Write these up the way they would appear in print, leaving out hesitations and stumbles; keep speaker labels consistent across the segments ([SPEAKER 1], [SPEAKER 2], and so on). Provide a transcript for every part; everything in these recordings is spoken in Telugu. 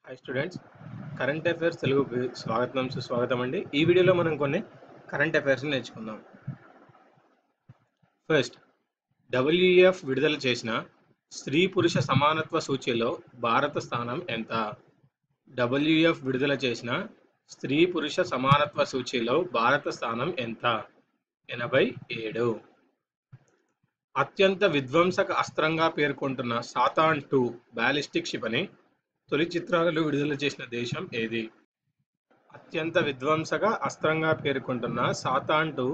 [SPEAKER 1] హాయ్ స్టూడెంట్స్, కరెంట్ అఫైర్స్ తెలుగుకి స్వాగతం సుస్వాగతం అండి. ఈ వీడియోలో మనం కొన్ని కరెంట్ అఫైర్స్ నేర్చుకుందాం. ఫస్ట్, డబ్ల్యూఈఎఫ్ విడుదల చేసిన స్త్రీ పురుష సమానత్వ సూచీలో భారత స్థానం ఎంత? డబ్ల్యూఈఎఫ్ విడుదల చేసిన స్త్రీ పురుష సమానత్వ సూచీలో భారత స్థానం ఎంత? 87. అత్యంత విధ్వంసక అస్త్రంగా పేర్కొంటున్న సాతాన్ 2 బ్యాలిస్టిక్ క్షిపణి తొలి చిత్రాలు విడుదల చేసిన దేశం ఏది? అత్యంత విధ్వంసక అస్త్రంగా పేర్కొంటున్న సాతాన్ 2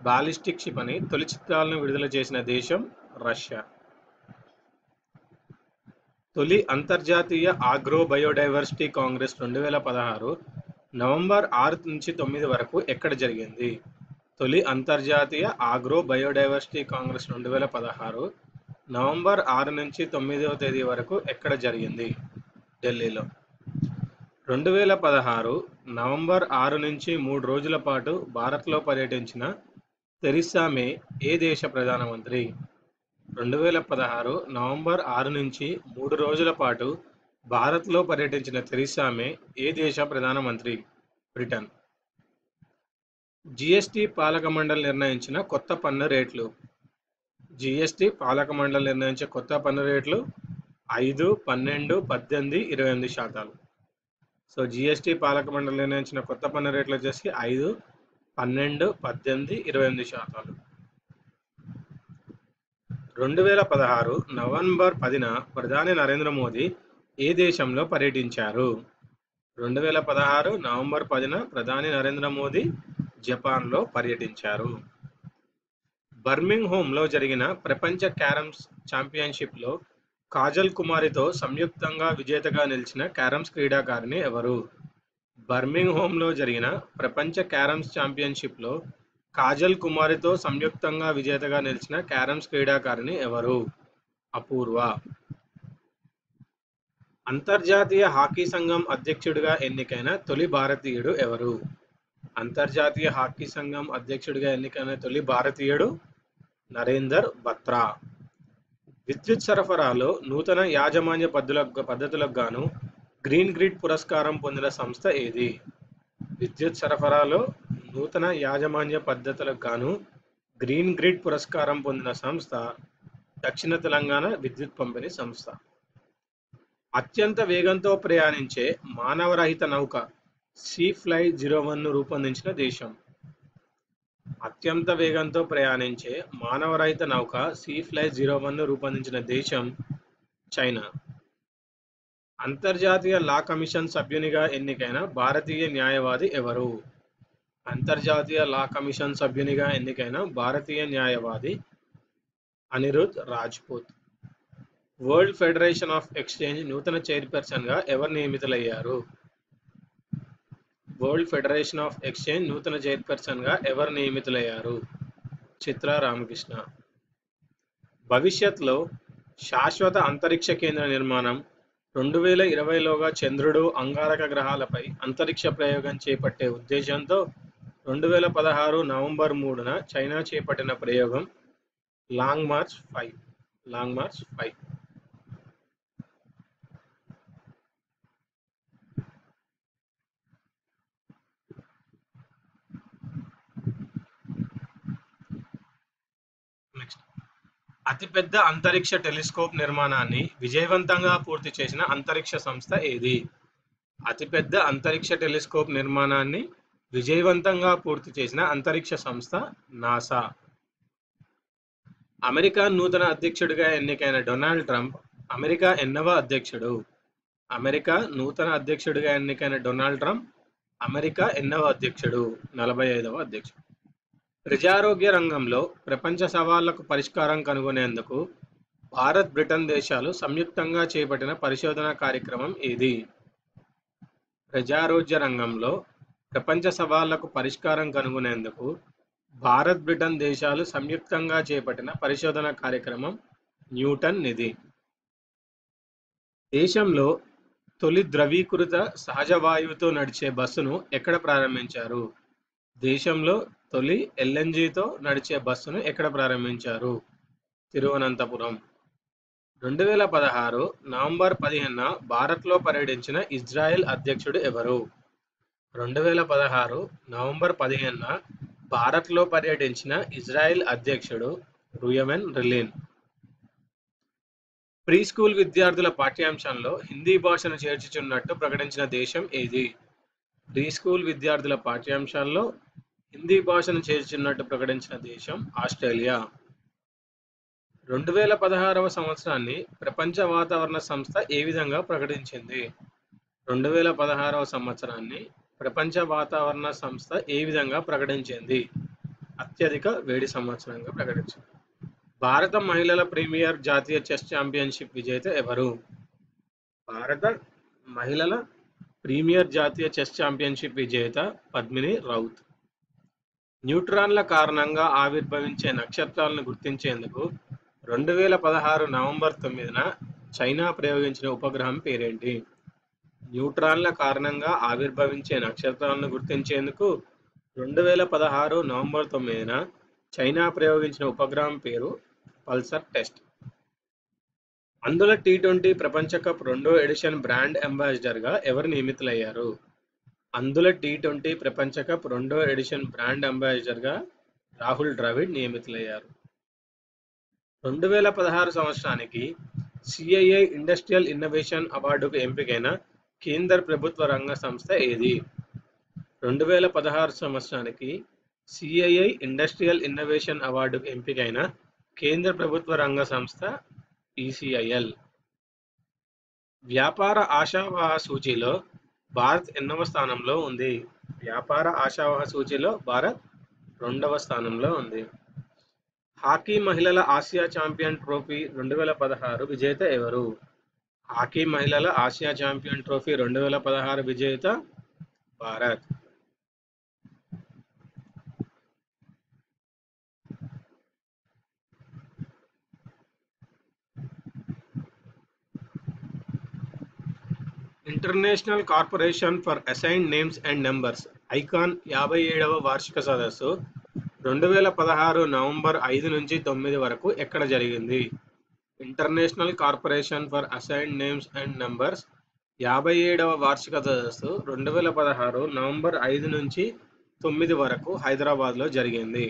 [SPEAKER 1] బాలిస్టిక్ క్షిపణి తొలి చిత్రాలను విడుదల చేసిన దేశం రష్యా. తొలి అంతర్జాతీయ ఆగ్రో బయోడైవర్సిటీ కాంగ్రెస్ 2016 నవంబర్ 6 నుంచి 9 వరకు ఎక్కడ జరిగింది? తొలి అంతర్జాతీయ ఆగ్రో బయోడైవర్సిటీ కాంగ్రెస్ 2016 నవంబర్ 6 నుంచి 9వ తేదీ వరకు ఎక్కడ జరిగింది? ఢిల్లీలో. 2016 నవంబర్ 6 నుంచి 3 రోజుల పాటు భారత్లో పర్యటించిన థెరిసా మే ఏ దేశ ప్రధానమంత్రి? 2016 నవంబర్ 6 నుంచి 3 రోజుల పాటు భారత్లో పర్యటించిన థెరిసా మే ఏ దేశ ప్రధానమంత్రి? బ్రిటన్. జిఎస్టి పాలక మండలి నిర్ణయించిన కొత్త పన్ను రేట్లు. జిఎస్టి పాలక మండలి నిర్ణయించే కొత్త పన్ను రేట్లు 5, 12, 18, 28%. సో జిఎస్టి పాలక మండలి నిర్ణయించిన కొత్త పన్ను రేట్లు వచ్చేసి 5, 12, 18, 28%. 2016 నవంబర్ 10న ప్రధాని నరేంద్ర మోదీ ఏ దేశంలో పర్యటించారు? 2016 నవంబర్ 10న ప్రధాని నరేంద్ర మోదీ జపాన్లో పర్యటించారు. బర్మింగ్హామ్లో జరిగిన ప్రపంచ క్యారమ్స్ ఛాంపియన్షిప్లో కాజల్ కుమారితో సంయుక్తంగా విజేతగా నిలిచిన క్యారమ్స్ క్రీడాకారిణి ఎవరు? బర్మింగ్హామ్లో జరిగిన ప్రపంచ క్యారమ్స్ ఛాంపియన్షిప్లో కాజల్ కుమారితో సంయుక్తంగా విజేతగా నిలిచిన క్యారమ్స్ క్రీడాకారిణి ఎవరు? అపూర్వ. అంతర్జాతీయ హాకీ సంఘం అధ్యక్షుడిగా ఎన్నికైన తొలి భారతీయుడు ఎవరు? అంతర్జాతీయ హాకీ సంఘం అధ్యక్షుడిగా ఎన్నికైన తొలి భారతీయుడు నరేందర్ బత్రా. విద్యుత్ సరఫరాలో నూతన యాజమాన్య పద్ధతులకు గాను గ్రీన్ గ్రిడ్ పురస్కారం పొందిన సంస్థ ఏది? విద్యుత్ సరఫరాలో నూతన యాజమాన్య పద్ధతులకు గాను గ్రీన్ గ్రిడ్ పురస్కారం పొందిన సంస్థ దక్షిణ తెలంగాణ విద్యుత్ పంపిణీ సంస్థ. అత్యంత వేగంతో ప్రయాణించే మానవరహిత నౌక Sea-Fly-01ను రూపొందించిన దేశం. అత్యంత వేగంతో ప్రయాణించే మానవరహిత నౌక Sea-Fly-01ను రూపొందించిన దేశం చైనా. అంతర్జాతీయ లా కమిషన్ సభ్యునిగా ఎన్నికైన భారతీయ న్యాయవాది ఎవరు? అంతర్జాతీయ లా కమిషన్ సభ్యునిగా ఎన్నికైన భారతీయ న్యాయవాది Anirudh Rajput. World federation of exchange నూతన చైర్పర్సన్గా ఎవరు నియమితులయ్యారు? వరల్డ్ ఫెడరేషన్ ఆఫ్ ఎక్స్చేంజ్ నూతన చైర్పర్సన్గా ఎవరు నియమితులయ్యారు? చిత్రా రామకృష్ణ. భవిష్యత్తులో శాశ్వత అంతరిక్ష కేంద్ర నిర్మాణం 2020లోగా చంద్రుడు, అంగారక గ్రహాలపై అంతరిక్ష ప్రయోగం చేపట్టే ఉద్దేశంతో 2016 నవంబర్ 3న చైనా చేపట్టిన ప్రయోగం లాంగ్ మార్చ్ 5. నెక్స్ట్, అతిపెద్ద అంతరిక్ష టెలిస్కోప్ నిర్మాణాన్ని విజయవంతంగా పూర్తి చేసిన అంతరిక్ష సంస్థ ఏది? అతిపెద్ద అంతరిక్ష టెలిస్కోప్ నిర్మాణాన్ని విజయవంతంగా పూర్తి చేసిన అంతరిక్ష సంస్థ నాసా. అమెరికా నూతన అధ్యక్షుడిగా ఎన్నికైన డొనాల్డ్ ట్రంప్ అమెరికా ఎన్నవ అధ్యక్షుడు? అమెరికా నూతన అధ్యక్షుడిగా ఎన్నికైన డొనాల్డ్ ట్రంప్ అమెరికా ఎన్నవ అధ్యక్షుడు? 45వ అధ్యక్షుడు. ప్రజారోగ్య రంగంలో ప్రపంచ సవాళ్లకు పరిష్కారం కనుగొనేందుకు భారత్, బ్రిటన్ దేశాలు సంయుక్తంగా చేపట్టిన పరిశోధనా కార్యక్రమం ఏది? ప్రజారోగ్య రంగంలో ప్రపంచ సవాళ్లకు పరిష్కారం కనుగొనేందుకు భారత్, బ్రిటన్ దేశాలు సంయుక్తంగా చేపట్టిన పరిశోధనా కార్యక్రమం న్యూటన్ నిధి. దేశంలో తొలి ద్రవీకృత సహజ వాయువుతో నడిచే బస్సును ఎక్కడ ప్రారంభించారు? దేశంలో తొలి ఎల్ఎన్జితో నడిచే బస్సును ఎక్కడ ప్రారంభించారు? తిరువనంతపురం. 2016 నవంబర్ 15న భారత్లో పర్యటించిన ఇజ్రాయెల్ అధ్యక్షుడు ఎవరు? 2016 నవంబర్ 15న భారత్లో పర్యటించిన ఇజ్రాయెల్ అధ్యక్షుడు రుయెవెన్ రివ్లిన్. ప్రీ స్కూల్ విద్యార్థుల పాఠ్యాంశంలో హిందీ భాషను చేర్చుచున్నట్టు ప్రకటించిన దేశం ఏది? ప్రీ స్కూల్ విద్యార్థుల పాఠ్యాంశాల్లో హిందీ భాషను చేర్చున్నట్టు ప్రకటించిన దేశం ఆస్ట్రేలియా. 2016వ సంవత్సరాన్ని ప్రపంచ వాతావరణ సంస్థ ఏ విధంగా ప్రకటించింది? 2016వ సంవత్సరాన్ని ప్రపంచ వాతావరణ సంస్థ ఏ విధంగా ప్రకటించింది? అత్యధిక వేడి సంవత్సరంగా ప్రకటించింది. భారత మహిళల ప్రీమియర్ జాతీయ చెస్ ఛాంపియన్షిప్ విజేత ఎవరు? భారత మహిళల ప్రీమియర్ జాతీయ చెస్ ఛాంపియన్షిప్ విజేత పద్మిని రౌత్. న్యూట్రాన్ల కారణంగా ఆవిర్భవించే నక్షత్రాలను గుర్తించేందుకు 2016 నవంబర్ 9న చైనా ప్రయోగించిన ఉపగ్రహం పేరేంటి? న్యూట్రాన్ల కారణంగా ఆవిర్భవించే నక్షత్రాలను గుర్తించేందుకు 2016 నవంబర్ 9న చైనా ప్రయోగించిన ఉపగ్రహం పేరు పల్సర్ టెస్ట్. అందుల టీ20 ప్రపంచ కప్ 2వ ఎడిషన్ బ్రాండ్ అంబాసిడర్గా ఎవరు నియమితులయ్యారు? అందుల టీ20 ప్రపంచ కప్ 2వ ఎడిషన్ బ్రాండ్ అంబాసిడర్గా రాహుల్ ద్రవిడ్ నియమితులయ్యారు. 2016 సంవత్సరానికి సిఐఐ ఇండస్ట్రియల్ ఇన్నోవేషన్ అవార్డుకు ఎంపికైన కేంద్ర ప్రభుత్వ రంగ సంస్థ ఏది? 2016 సంవత్సరానికి సిఐఐ ఇండస్ట్రియల్ ఇన్నోవేషన్ అవార్డుకు ఎంపికైన కేంద్ర ప్రభుత్వ రంగ సంస్థ ఈసీఐఎల్. వ్యాపార ఆశావహ సూచీలో భారత్ ఎన్నవ స్థానంలో ఉంది? వ్యాపార ఆశావహ సూచీలో భారత్ 2వ స్థానంలో ఉంది. హాకీ మహిళల ఆసియా ఛాంపియన్ ట్రోఫీ 2016 విజేత ఎవరు? హాకీ మహిళల ఆసియా ఛాంపియన్ ట్రోఫీ 2016 విజేత Bharat. International corporation for assigned names and numbers ICANN 57వ వార్షిక సదస్సు 2016 నవంబర్ 5 నుంచి 9 వరకు ఎక్కడ జరిగింది? International corporation for assigned names and numbers 57వ వార్షిక సదస్సు 2016 నవంబర్ 5 నుంచి 9 వరకు హైదరాబాద్లో జరిగింది.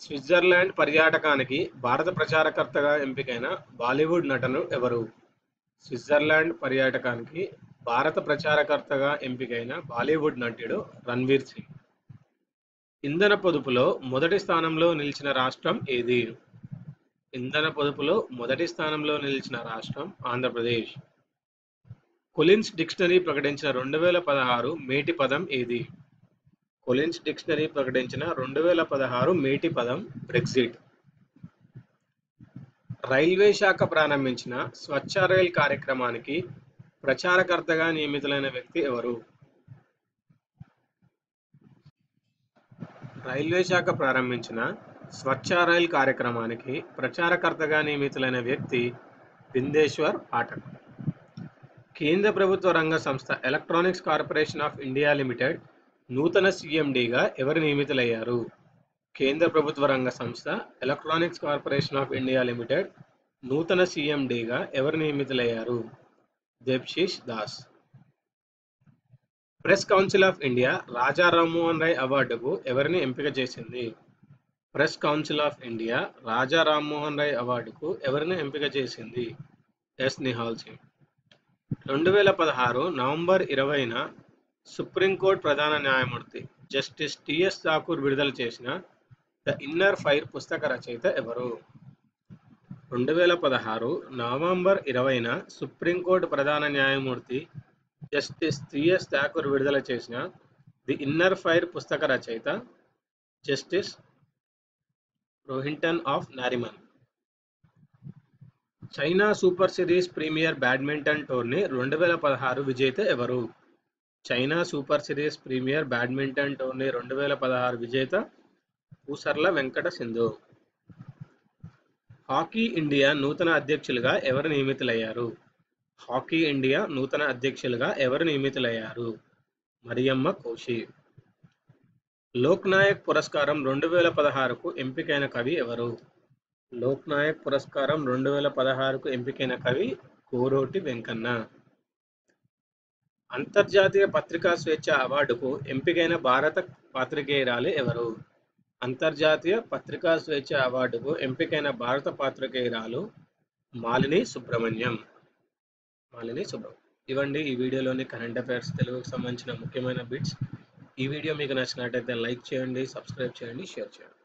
[SPEAKER 1] స్విట్జర్లాండ్ పర్యాటకానికి భారత ప్రచారకర్తగా ఎంపికైన బాలీవుడ్ నటుడు ఎవరు? స్విట్జర్లాండ్ పర్యాటకానికి భారత ప్రచారకర్తగా ఎంపికైన బాలీవుడ్ నటుడు రణ్వీర్ సింగ్. ఇంధన పొదుపులో మొదటి స్థానంలో నిలిచిన రాష్ట్రం ఏది? ఇంధన పొదుపులో మొదటి స్థానంలో నిలిచిన రాష్ట్రం ఆంధ్రప్రదేశ్. కొలిన్స్ డిక్షనరీ ప్రకటించిన 2016 మేటి పదం ఏది? కొలిన్స్ డిక్షనరీ ప్రకటించిన 2016 మేటి పదం బ్రెగ్జిట్. రైల్వే శాఖ ప్రారంభించిన స్వచ్ఛ రైల్ కార్యక్రమానికి ప్రచారకర్తగా నియమితులైన వ్యక్తి ఎవరు? రైల్వే శాఖ ప్రారంభించిన స్వచ్ఛ రైల్ కార్యక్రమానికి ప్రచారకర్తగా నియమితులైన వ్యక్తి బిందేశ్వర్ పాఠక్. కేంద్ర ప్రభుత్వ రంగ సంస్థ electronics corporation of India limited నూతన సిఎండిగా ఎవరు నియమితులయ్యారు? కేంద్ర ప్రభుత్వ రంగ సంస్థ electronics corporation of India limited నూతన సిఎండిగా ఎవరు నియమితులయ్యారు? Debashish Das. Press council of India Raja Rammohan Roy అవార్డుకు ఎవరిని ఎంపిక చేసింది? Press council of India Raja Rammohan Roy అవార్డుకు ఎవరిని ఎంపిక చేసింది? ఎస్ నిహాల్ సింగ్. 2016 నవంబర్ 20న సుప్రీంకోర్టు ప్రధాన న్యాయమూర్తి జస్టిస్ టిఎస్ ఠాకూర్ విడుదల చేసిన ద ఇన్నర్ ఫైర్ పుస్తక రచయిత ఎవరు? 2016 నవంబర్ 20న సుప్రీంకోర్టు ప్రధాన న్యాయమూర్తి జస్టిస్ టిఎస్ ఠాకూర్ విడుదల చేసిన ది ఇన్నర్ ఫైర్ పుస్తక రచయిత జస్టిస్ రోహింటన్ ఆఫ్ Nariman. China super series premier badminton tourney 2016 విజేత ఎవరు? China super series premier badminton tourney 2016 విజేత పూసర్ల వెంకట సింధు. హాకీ ఇండియా నూతన అధ్యక్షులుగా ఎవరు నియమితులయ్యారు? హాకీ ఇండియా నూతన అధ్యక్షులుగా ఎవరు నియమితులయ్యారు? మరియమ్మ కోషి. లోక్ నాయక్ పురస్కారం 2016కు ఎంపికైన కవి ఎవరు? లోక్ నాయక్ పురస్కారం 2016కు ఎంపికైన కవి కోరోటి వెంకన్న. అంతర్జాతీయ పత్రికా స్వేచ్ఛ అవార్డుకు ఎంపికైన భారత పాత్రికేయురాలు ఎవరు? అంతర్జాతీయ పత్రికా స్వేచ్ఛ అవార్డుకు ఎంపికైన భారత పాత్రికేయురాలు మాలిని సుబ్రహ్మణ్యం. ఇవండి ఈ వీడియోలోని కరెంట్ అఫైర్స్ తెలుగుకు సంబంధించిన ముఖ్యమైన బిట్స్. ఈ వీడియో మీకు నచ్చినట్టయితే లైక్ చేయండి, సబ్స్క్రైబ్ చేయండి, షేర్ చేయండి.